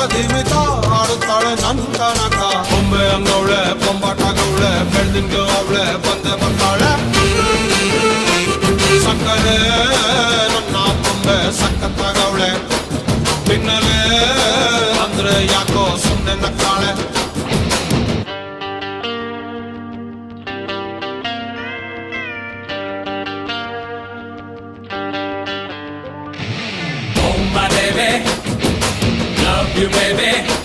ಧೀಮಿತ ಆಡುತ್ತಾಳೆ ನನ್ ಕನಕ ಬೊಂಬೆ ಅಂಗವಳೆ ಬೊಂಬಾಟಾಗವಳೆ ಬೆಳ್ದಿಂಗ ಅವಳೆ ಬಂದೆ ಬರ್ತಾಳೆ ಸಕ್ಕರೆ ನನ್ನ ಬೊಂಬೆ ಸಕ್ಕತ್ತಾಗವಳೆ ಬಿನ್ನಲೆ ಅಂದ್ರೆ ಯಾಕೋ ಸುಮ್ಮನೆ ನಕ್ಕಾಳೆ My baby, love you baby.